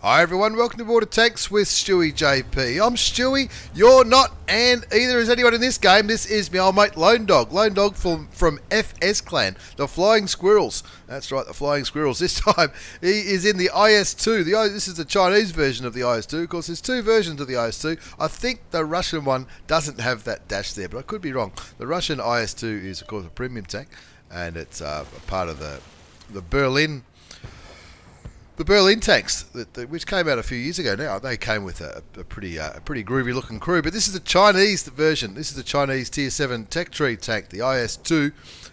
Hi everyone, welcome to Border Tanks with stewiejp. I'm Stewie, you're not, and either is anyone in this game. This is my old mate Lone Dog. Lone Dog from FS Clan, the Flying Squirrels. That's right, the Flying Squirrels. This time he is in the IS2. This is the Chinese version of the IS2. Of course, there's two versions of the IS2. I think the Russian one doesn't have that dash there, but I could be wrong. The Russian IS2 is, of course, a premium tank, and it's a part of the Berlin tanks, which came out a few years ago now. They came with a pretty groovy looking crew, but this is the Chinese version. This is the Chinese Tier 7 tech tree tank, the IS2,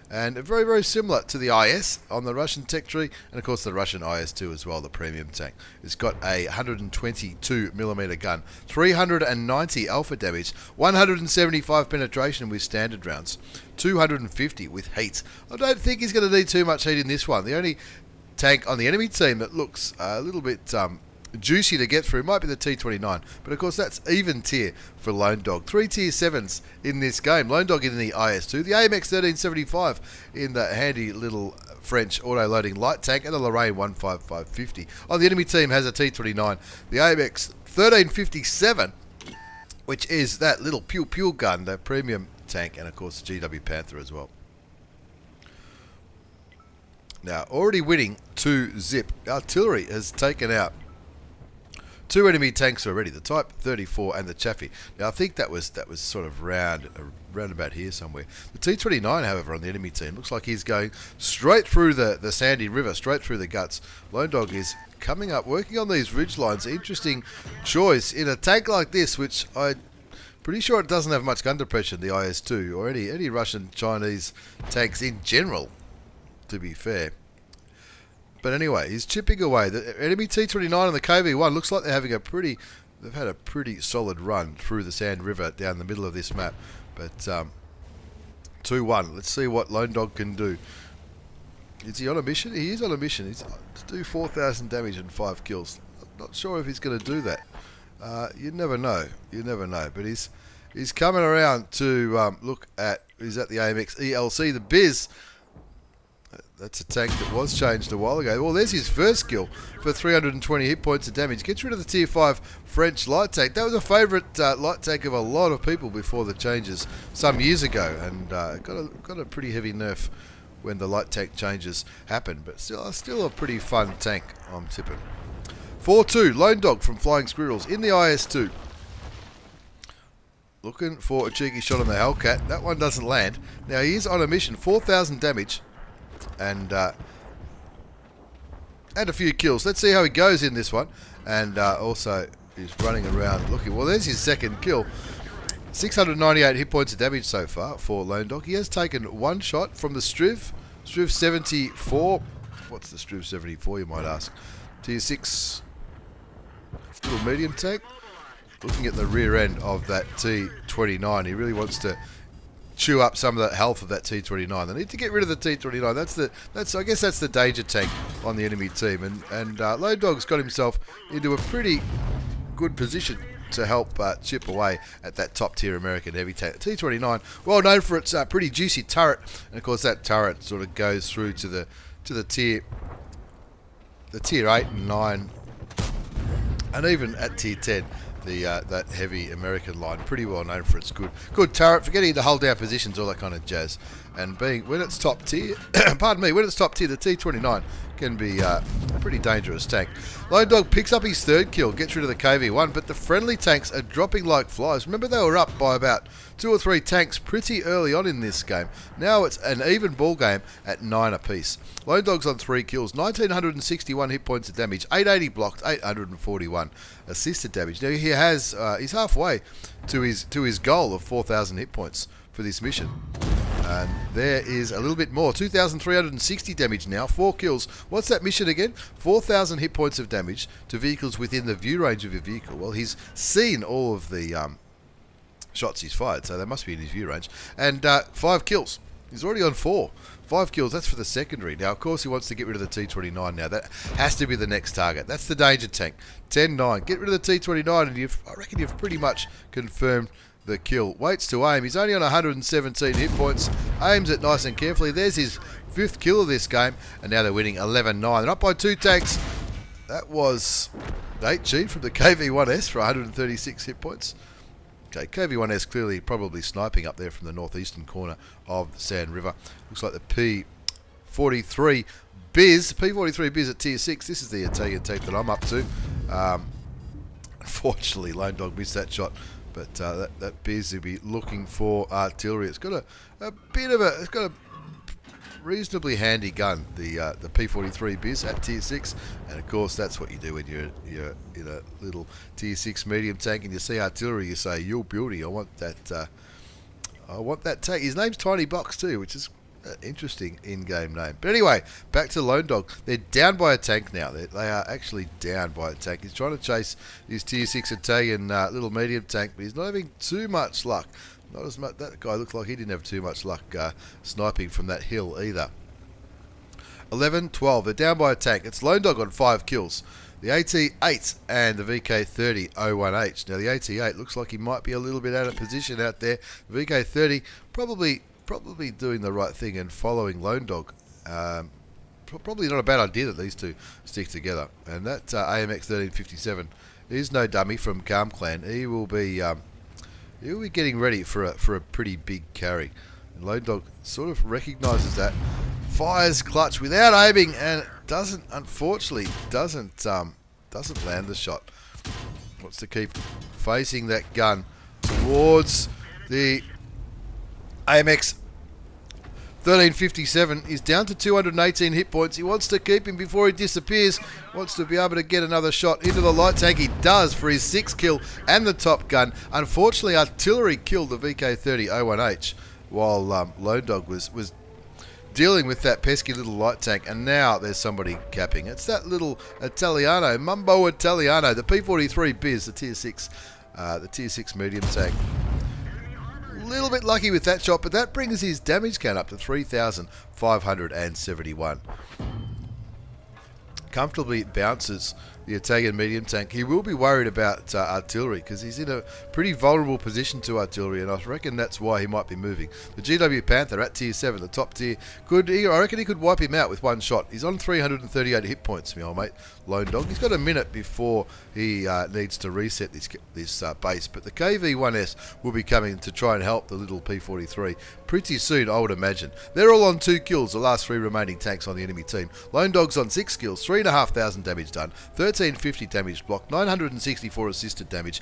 and very, very similar to the IS on the Russian tech tree, and of course the Russian IS2 as well, the premium tank. It's got a 122mm gun, 390 alpha damage, 175 penetration with standard rounds, 250 with heat. I don't think he's going to need too much heat in this one. The only tank on the enemy team that looks a little bit juicy to get through might be the T29, but of course that's even tier for Lone Dog. 3 tier 7s in this game. Lone Dog in the IS2, the AMX 1375 in the handy little French auto-loading light tank, and the Lorraine 15550. On the enemy team has a T29, the AMX 1357, which is that little pew gun, the premium tank, and of course the GW Panther as well. Now, already winning 2-0. Artillery has taken out two enemy tanks already, the Type 34 and the Chaffee. Now, I think that was sort of round about here somewhere. The T29, however, on the enemy team, looks like he's going straight through the sandy river, straight through the guts. Lone Dog is coming up, working on these ridge lines. Interesting choice in a tank like this, which I'm pretty sure it doesn't have much gun pressure, the IS2, or any Russian, Chinese tanks in general, to be fair. But anyway, he's chipping away. The enemy T29 and the KV1 looks like they're having they've had a pretty solid run through the Sand River down the middle of this map. But 2-1. Let's see what Lone Dog can do. Is he on a mission? He is on a mission. He's to do 4,000 damage and 5 kills. Not sure if he's going to do that. You never know. You never know. But he's coming around to look at. He's at the AMX ELC, the Biz. That's a tank that was changed a while ago. Well, there's his first kill for 320 hit points of damage. Gets rid of the Tier 5 French light tank. That was a favourite light tank of a lot of people before the changes some years ago, and got a pretty heavy nerf when the light tank changes happened. But still a pretty fun tank, I'm tipping. 4-2, Lone Dog from Flying Squirrels in the IS2. Looking for a cheeky shot on the Hellcat. That one doesn't land. Now, he is on a mission, 4,000 damage. And a few kills. Let's see how he goes in this one. And also, he's running around looking. Well, there's his second kill. 698 hit points of damage so far for Lone Dog. He has taken one shot from the Striv 74. What's the Striv 74, you might ask? Tier 6 little medium tank. Looking at the rear end of that T29, he really wants to chew up some of the health of that T29. They need to get rid of the T29. I guess that's the danger tank on the enemy team. And Lone Dog's got himself into a pretty good position to help chip away at that top tier American heavy tank. T29, well known for its pretty juicy turret, and of course that turret sort of goes through to the tier 8 and 9, and even at tier 10. That heavy American line, pretty well known for its good turret, for getting to hold down positions, all that kind of jazz. And when it's top tier, pardon me, when it's top tier, the T29 can be a pretty dangerous tank. Lone Dog picks up his third kill, gets rid of the KV1, but the friendly tanks are dropping like flies. Remember, they were up by about 2 or 3 tanks pretty early on in this game. Now it's an even ball game at 9 apiece. Lone Dog's on 3 kills, 1,961 hit points of damage, 880 blocked, 841 assisted damage. Now he's halfway to his goal of 4,000 hit points for this mission. And there is a little bit more, 2,360 damage now, 4 kills. What's that mission again? 4,000 hit points of damage to vehicles within the view range of your vehicle. Well, he's seen all of the shots he's fired, so they must be in his view range. And 5 kills. He's already on 4. 5 kills, that's for the secondary. Now, of course, he wants to get rid of the T29 now. That has to be the next target. That's the danger tank. 10-9. Get rid of the T29, and I reckon you've pretty much confirmed the kill. Waits to aim. He's only on 117 hit points. Aims it nice and carefully. There's his 5th kill of this game, and now they're winning 11-9. They're up by 2 tanks. that was 8G from the KV1S for 136 hit points. Okay, KV1S clearly probably sniping up there from the northeastern corner of the Sand River. Looks like the P43 Biz, P43 Biz at tier 6. This is the Italian tank that I'm up to. Unfortunately, Lone Dog missed that shot, but that Biz will be looking for artillery. It's got it's got a reasonably handy gun, the P43 Biz at tier 6, and of course that's what you do when you're in a little tier 6 medium tank and you see artillery. You say, "You're beauty, I want that tank." His name's Tiny Box too, which is interesting in-game name. But anyway, back to Lone Dog. They're down by a tank now. They are actually down by a tank. He's trying to chase his tier 6 Italian little medium tank, but he's not having too much luck. Not as much. That guy looked like he didn't have too much luck sniping from that hill either. 11-12. They're down by a tank. It's Lone Dog on 5 kills. The AT8 and the VK30-01H. Now the AT8 looks like he might be a little bit out of position out there. The VK30 probably doing the right thing and following Lone Dog. Probably not a bad idea that these two stick together. And that AMX 1357 is no dummy from Calm Clan. He will be getting ready for a pretty big carry. And Lone Dog sort of recognises that, fires clutch without aiming, and unfortunately doesn't land the shot. Wants to keep facing that gun towards the AMX 1357. Is down to 218 hit points. He wants to keep him before he disappears. Wants to be able to get another shot into the light tank. He does for his 6th kill and the top gun. Unfortunately, artillery killed the VK30-01H while Lone Dog was dealing with that pesky little light tank, and now there's somebody capping. It's that little Italiano, Mumbo Italiano, the P43 Biz, the tier 6 medium tank. A little bit lucky with that shot, but that brings his damage count up to 3,571. Comfortably bounces the Italian medium tank. He will be worried about artillery because he's in a pretty vulnerable position to artillery, and I reckon that's why he might be moving. The GW Panther at tier 7, the top tier, I reckon he could wipe him out with one shot. He's on 338 hit points, my old mate Lone Dog. He's got a minute before he needs to reset this base, but the KV1S will be coming to try and help the little P43 pretty soon, I would imagine. They're all on 2 kills, the last 3 remaining tanks on the enemy team. Lone Dog's on 6 kills, 3,500 damage done, 1350 damage blocked, 964 assisted damage.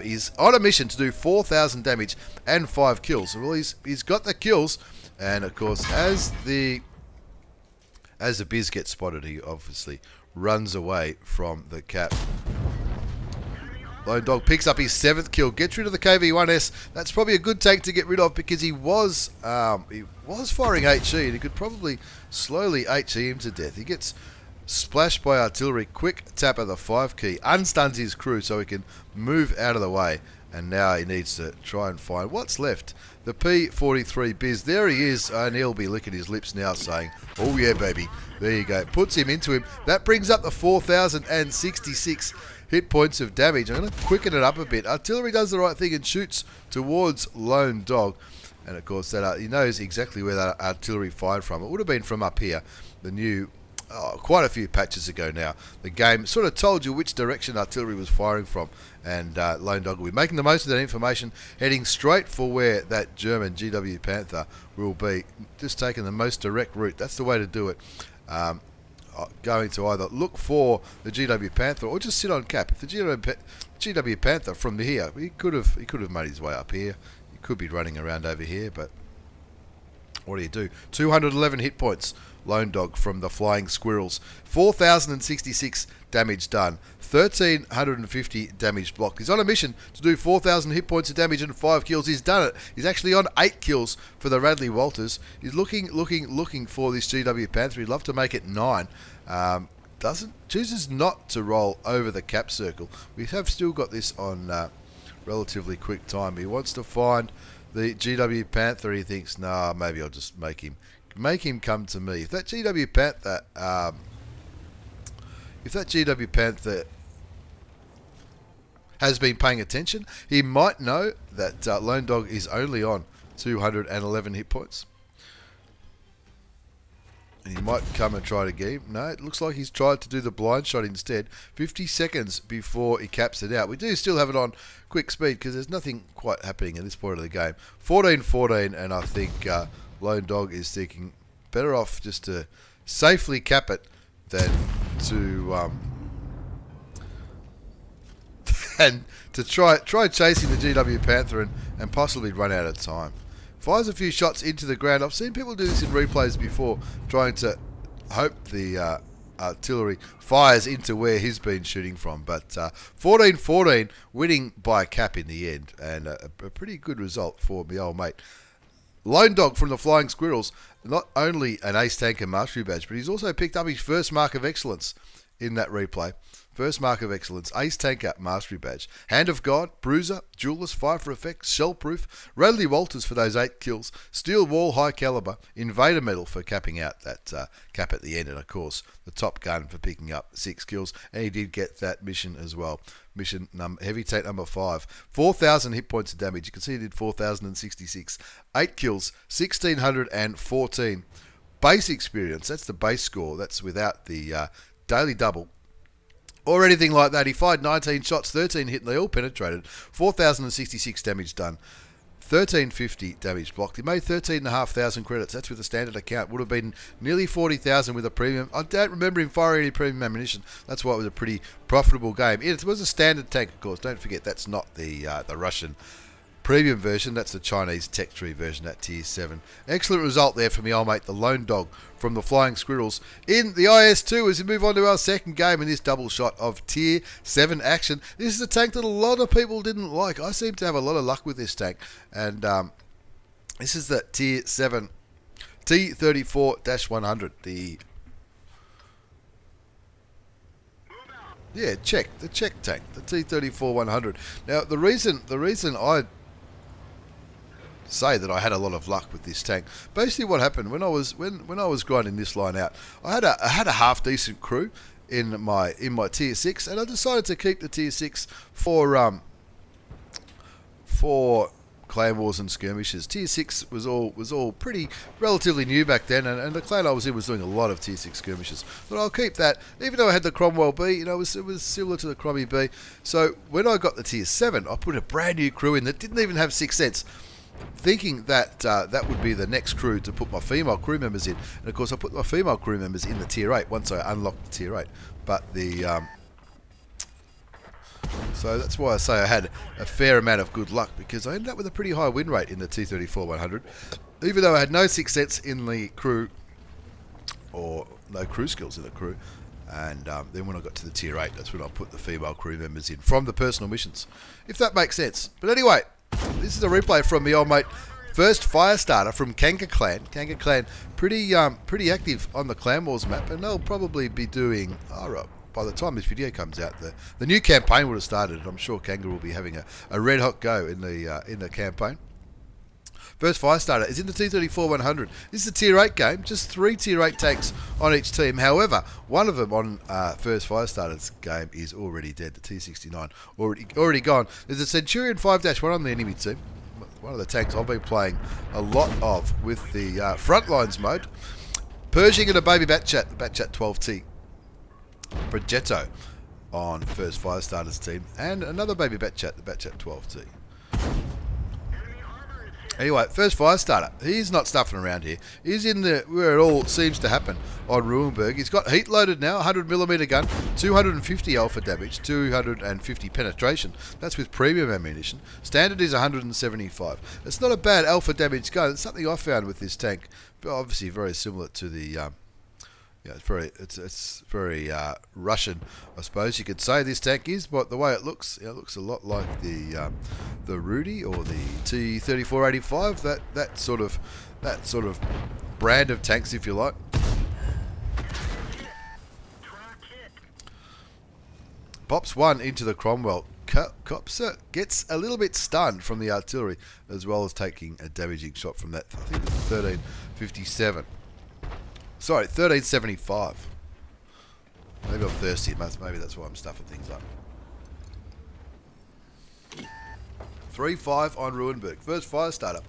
He's on a mission to do 4,000 damage and 5 kills. Well, he's got the kills, and of course, as the Biz gets spotted, he obviously runs away from the cap. Lone Dog picks up his 7th kill, gets rid of the KV1S. That's probably a good tank to get rid of because he was firing HE, and he could probably slowly HE him to death. He gets splashed by artillery, quick tap of the 5 key, unstuns his crew so he can move out of the way, and now he needs to try and find what's left. The P43 Biz, there he is, and he'll be licking his lips now saying, "Oh yeah baby," there you go, puts him into him. That brings up the 4,066 hit points of damage. I'm going to quicken it up a bit. Artillery does the right thing and shoots towards Lone Dog, and of course that he knows exactly where that artillery fired from. It would have been from up here, the new quite a few patches ago now. The game sort of told you which direction artillery was firing from, and Lone Dog will be making the most of that information, heading straight for where that German GW Panther will be, just taking the most direct route. That's the way to do it. Going to either look for the GW Panther or just sit on cap. If the GW Panther from here, he could have made his way up here. He could be running around over here, but what do you do? 211 hit points, Lone Dog from the Flying Squirrels. 4,066 damage done. 1,350 damage blocked. He's on a mission to do 4,000 hit points of damage and 5 kills. He's done it. He's actually on 8 kills for the Radley Walters. He's looking for this GW Panther. He'd love to make it 9. Chooses not to roll over the cap circle. We have still got this on relatively quick time. He wants to find the GW Panther. He thinks, nah, maybe I'll just make him come to me. If that GW Panther has been paying attention, he might know that Lone Dog is only on 211 hit points. And he might come and try to get him. No, it looks like he's tried to do the blind shot instead. 50 seconds before he caps it out. We do still have it on quick speed because there's nothing quite happening at this point of the game. 14-14, and I think Lone Dog is thinking better off just to safely cap it than to and to try chasing the GW Panther and possibly run out of time. Fires a few shots into the ground. I've seen people do this in replays before, trying to hope the artillery fires into where he's been shooting from. But 14-14, winning by a cap in the end, and a pretty good result for my old mate. Lone Dog from the Flying Squirrels, not only an ace tanker mastery badge, but he's also picked up his first mark of excellence in that replay. First mark of excellence, ace tanker mastery badge. Hand of God, bruiser, duelist, fire for effect, shell proof, Radley Walters for those 8 kills, steel wall high caliber, invader medal for capping out that cap at the end, and of course the top gun for picking up 6 kills, and he did get that mission as well. Mission heavy tank number 5, 4,000 hit points of damage. You can see he did 4,066, 8 kills, 1,614 base experience. That's the base score. That's without the daily double or anything like that. He fired 19 shots, 13 hit, and they all penetrated. 4,066 damage done. 1,350 damage blocked. He made 13,500 credits. That's with a standard account. Would have been nearly 40,000 with a premium. I don't remember him firing any premium ammunition. That's why it was a pretty profitable game. It was a standard tank, of course. Don't forget, that's not the Russian premium version. That's the Chinese Tech Tree version at Tier 7. Excellent result there from the old mate, the Lone Dog from the Flying Squirrels in the IS2 as we move on to our second game in this double shot of Tier 7 action. This is a tank that a lot of people didn't like. I seem to have a lot of luck with this tank. And this is the Tier 7 T34-100. The Czech tank, the T34-100. Now the reason I say that I had a lot of luck with this tank. Basically, what happened when I was grinding this line out, I had a half decent crew in my Tier 6, and I decided to keep the Tier 6 for clan wars and skirmishes. Tier 6 was all pretty relatively new back then, and the clan I was in was doing a lot of Tier 6 skirmishes. But I'll keep that, even though I had the Cromwell B. It was similar to the Crommy B. So when I got the Tier 7, I put a brand new crew in that didn't even have 6 cents. Thinking that that would be the next crew to put my female crew members in, and of course I put my female crew members in the Tier 8 once I unlocked the Tier 8. But so that's why I say I had a fair amount of good luck, because I ended up with a pretty high win rate in the T34-100, even though I had no 6 cents in the crew, or no crew skills in the crew. And then when I got to the Tier 8, that's when I put the female crew members in from the personal missions, if that makes sense. But anyway, this is a replay from the old mate, first Firestarter from Kanga Clan. Kanga Clan, pretty active on the Clan Wars map, and they'll probably be doing, by the time this video comes out, the new campaign would have started. I'm sure Kanga will be having a red hot go in the campaign. First Firestarter is in the T34-100. This is a Tier 8 game, just 3 Tier 8 tanks on each team. However, one of them on First Firestarter's game is already dead. The T69 already gone. There's a Centurion 5-1 on the enemy team. One of the tanks I've been playing a lot of with the Frontlines mode. Pershing and a Baby Batchat, the Batchat 12T. Progetto on First Firestarter's team. And another Baby Batchat, the Batchat 12T. Anyway, first Firestarter, he's not stuffing around here. He's in where it all seems to happen on Ruinberg. He's got heat loaded now, 100mm gun, 250 alpha damage, 250 penetration. That's with premium ammunition. Standard is 175. It's not a bad alpha damage gun. It's something I found with this tank. Obviously very similar to the it's very Russian, I suppose you could say this tank is, but the way it looks looks a lot like the Rudy or the T3485, that sort of brand of tanks, if you like. Pops one into the Cromwell. Copser gets a little bit stunned from the artillery, as well as taking a damaging shot from that. I think it's 1357. Sorry, 1375. Maybe I'm thirsty, maybe that's why I'm stuffing things up. 3-5 on Ruinberg. First Firestarter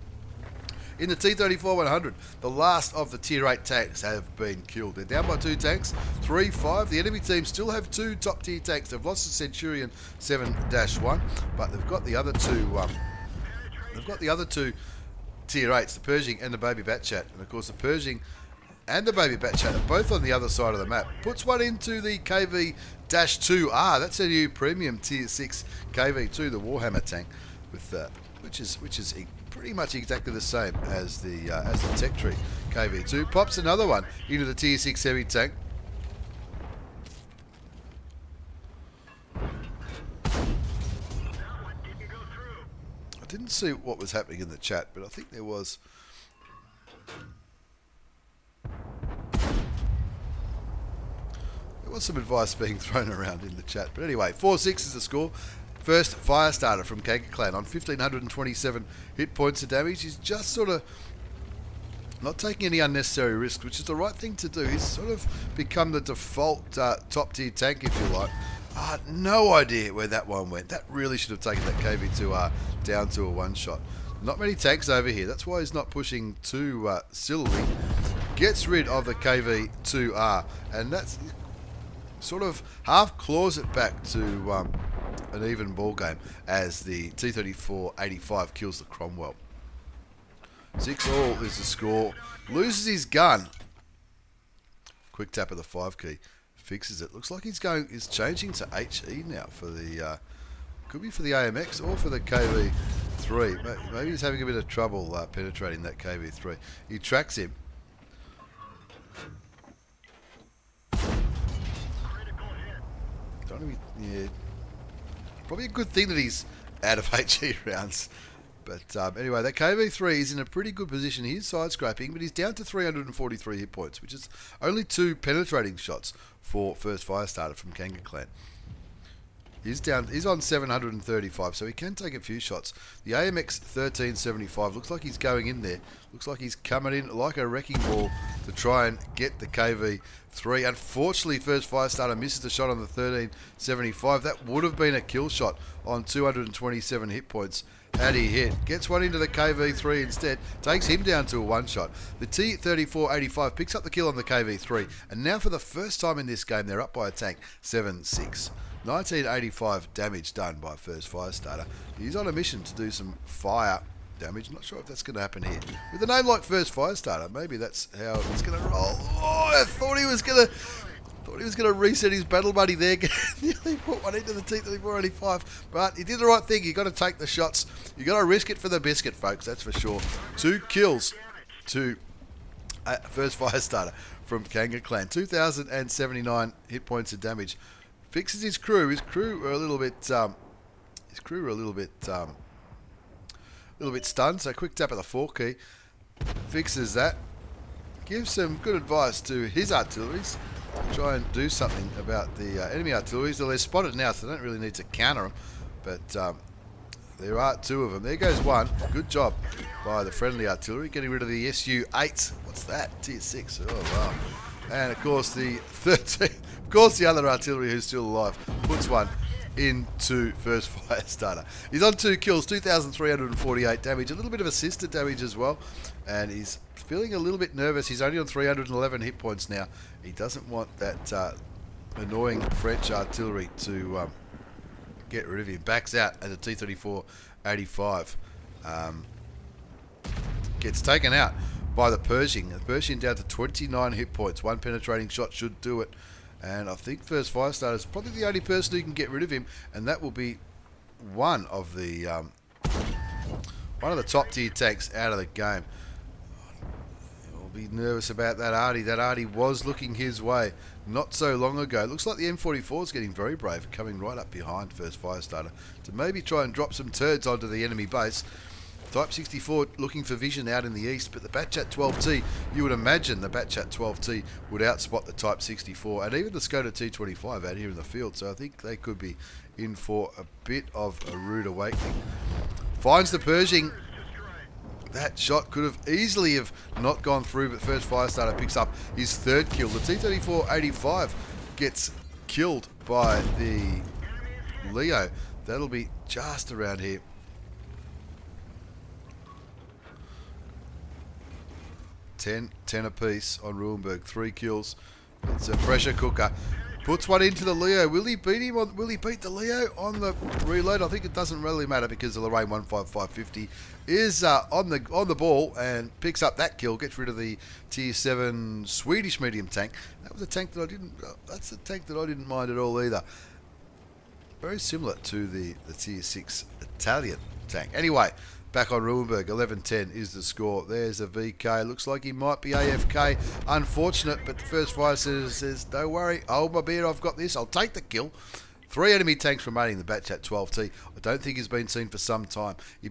in the T34-100. The last of the Tier 8 tanks have been killed. They're down by 2 tanks, 3-5. The enemy team still have 2 top tier tanks. They've lost the Centurion 7-1, but they've got the other two. They've got the other 2 Tier 8s, the Pershing and the Baby Batchat. And of course, the Pershing and the Baby Batchat are both on the other side of the map. Puts one into the KV-2R. That's a new premium Tier 6 KV-2, the Warhammer tank, with which is pretty much exactly the same as the Tech Tree KV-2. Pops another one into the Tier 6 heavy tank. I didn't see what was happening in the chat, but I think there was. There was some advice being thrown around in the chat. But anyway, 4-6 is the score. First fire starter from Kangaroo Clan on 1,527 hit points of damage. He's just sort of not taking any unnecessary risks, which is the right thing to do. He's sort of become the default top tier tank, if you like. No idea where that one went. That really should have taken that KV-2R down to a one-shot. Not many tanks over here. That's why he's not pushing too sillily. Gets rid of the KV-2R, and that's sort of half claws it back to an even ball game as the T34-85 kills the Cromwell. 6-all is the score. Loses his gun. Quick tap of the 5 key. Fixes it. Looks like he's changing to HE now for the could be for the AMX or for the KV-3. Maybe he's having a bit of trouble penetrating that KV-3. He tracks him. Yeah, probably a good thing that he's out of HE rounds. But anyway, that KV-3 is in a pretty good position. He's side scraping, but he's down to 343 hit points, which is only 2 penetrating shots for first fire starter from Kangaroo Clan. He's on 735, so he can take a few shots. The AMX 1375 looks like he's going in there. Looks like he's coming in like a wrecking ball to try and get the KV-3. Unfortunately, first fire starter misses the shot on the 1375. That would have been a kill shot on 227 hit points had he hit. Gets one into the KV-3 instead. Takes him down to a one-shot. The T34-85 picks up the kill on the KV-3. And now for the first time in this game, they're up by a tank, 7-6. 1985 damage done by first fire starter. He's on a mission to do some fire damage. Not sure if that's going to happen here. With a name like first fire starter, maybe that's how it's going to roll. Oh, I thought he was going to reset his battle buddy there. Nearly put one into the T34-85, but he did the right thing. You got to take the shots. You got to risk it for the biscuit, folks. That's for sure. 2 kills to first fire starter from Kangaroo Clan. 2,079 hit points of damage. Fixes his crew. His crew are a little bit stunned. So quick tap of the 4 key fixes that. Gives some good advice to his artilleries. Try and do something about the enemy artilleries. They're spotted now, so they don't really need to counter them. But there are 2 of them. There goes one. Good job by the friendly artillery, getting rid of the SU-8. What's that? Tier 6. Oh wow. And of course the 13. Of course the other artillery who's still alive puts one into first fire starter. He's on 2 kills, 2,348 damage. A little bit of assisted damage as well, and he's feeling a little bit nervous. He's only on 311 hit points now. He doesn't want that annoying French artillery to get rid of him. Backs out at the T34-85. Gets taken out by the Pershing. The Pershing down to 29 hit points. 1 penetrating shot should do it. And I think first fire starter is probably the only person who can get rid of him, and that will be one of the top tier tanks out of the game. I'll be nervous about that Artie. That Artie was looking his way not so long ago. Looks like the M44 is getting very brave, coming right up behind first fire starter to maybe try and drop some turds onto the enemy base. Type 64 looking for vision out in the east, but the Batchat 12T, you would imagine the Batchat 12T would outspot the Type 64 and even the Skoda T25 out here in the field, so I think they could be in for a bit of a rude awakening. Finds the Pershing. That shot could have easily have not gone through, but first fire starter picks up his 3rd kill. The T34-85 gets killed by the Leo. That'll be just around here. 10 apiece on Ruhenberg. 3 kills. It's a pressure cooker. Puts one into the Leo. Will he beat him? Will he beat the Leo on the reload? I think it doesn't really matter because the Lorraine 15550 is on the ball and picks up that kill. Gets rid of the Tier 7 Swedish medium tank. That was a tank that I didn't. That's a tank that I didn't mind at all either. Very similar to the Tier 6 Italian tank. Anyway, back on Ruhenberg, 11-10 is the score. There's a VK. Looks like he might be AFK. Unfortunate, but the first fire says, don't worry, hold my beer, I've got this. I'll take the kill. 3 enemy tanks remaining. The Batchat 12T. I don't think he's been seen for some time. He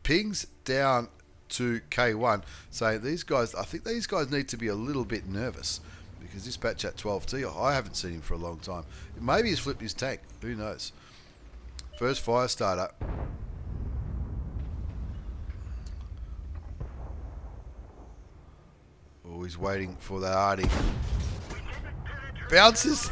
pings down to K1 saying these guys, I think these guys need to be a little bit nervous because this Batchat 12T, I haven't seen him for a long time. Maybe he's flipped his tank. Who knows? First fire starter. Oh, he's waiting for the Artie. Bounces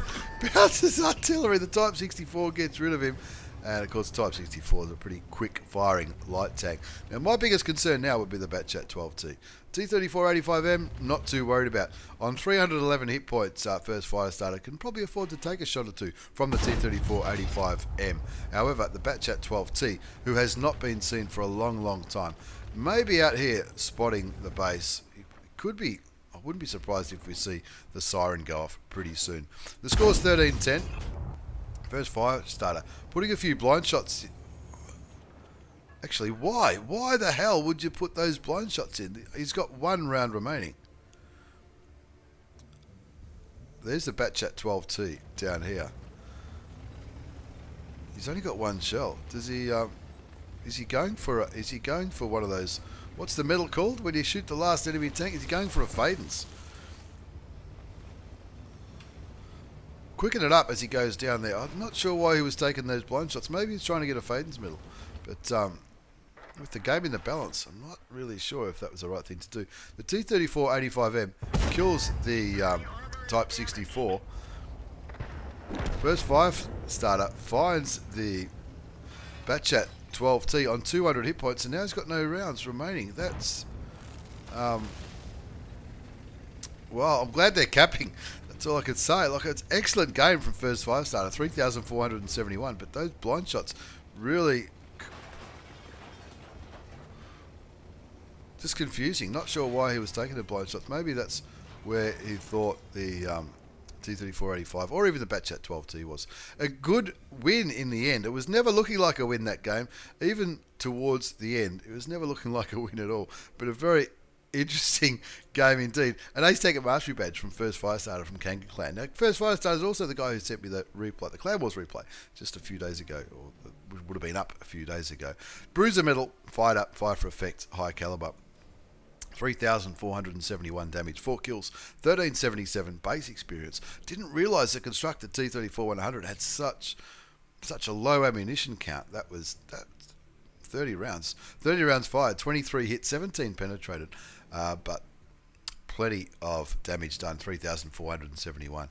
artillery. The Type 64 gets rid of him. And of course, Type 64 is a pretty quick firing light tank. Now, my biggest concern now would be the Batchat 12T. T3485M, not too worried about. On 311 hit points, first fire starter can probably afford to take a shot or two from the T3485M. However, the Batchat 12T, who has not been seen for a long time, may be out here spotting the base. It could be. I wouldn't be surprised if we see the siren go off pretty soon. The score's 13-10. First fire starter. Putting a few blind shots in. Actually, why? Why the hell would you put those blind shots in? He's got 1 round remaining. There's the Batchat 12T down here. He's only got 1 shell. Does he? Is he going for? Is he going for one of those? What's the medal called when you shoot the last enemy tank? Is he going for a Fadens? Quicken it up as he goes down there. I'm not sure why he was taking those blind shots. Maybe he's trying to get a Fadens medal. But with the game in the balance, I'm not really sure if that was the right thing to do. The T3485M kills the Type 64. First fire starter finds the Batchat 12T on 200 hit points, and now he's got no rounds remaining. That's well, I'm glad they're capping. That's all I could say. Like, it's excellent game from first fire starter, 3,471. But those blind shots really just confusing. Not sure why he was taking the blind shots. Maybe that's where he thought the T3485 or even the Batchat 12T was. A good win in the end. It was never looking like a win, that game. Even towards the end, it was never looking like a win at all. But a very interesting game indeed. An Ace Taker Mastery Badge from First Fire Starter from Kangan Clan. Now, First Fire Starter is also the guy who sent me the replay, the Clan Wars replay, just a few days ago, or would have been up a few days ago. Bruiser Medal, fired up, fire for effect, high caliber. 3,471 damage, 4 kills, 1377 base experience. Didn't realise the constructed T34-100 had such a low ammunition count. That 30 rounds. 30 rounds fired, 23 hit, 17 penetrated, but plenty of damage done, 3,471.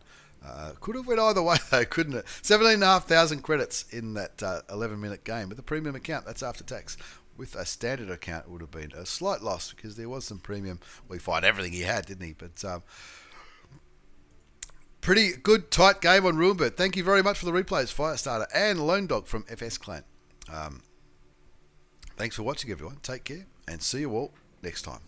Could have went either way though, couldn't it? 17,500 credits in that 11-minute game. With a premium account, that's after tax. With a standard account, it would have been a slight loss because there was some premium. Well, he fired everything he had, didn't he? But pretty good, tight game on Ruhenberg. Thank you very much for the replays, Firestarter and Lone Dog from FS Clan. Thanks for watching, everyone. Take care, and see you all next time.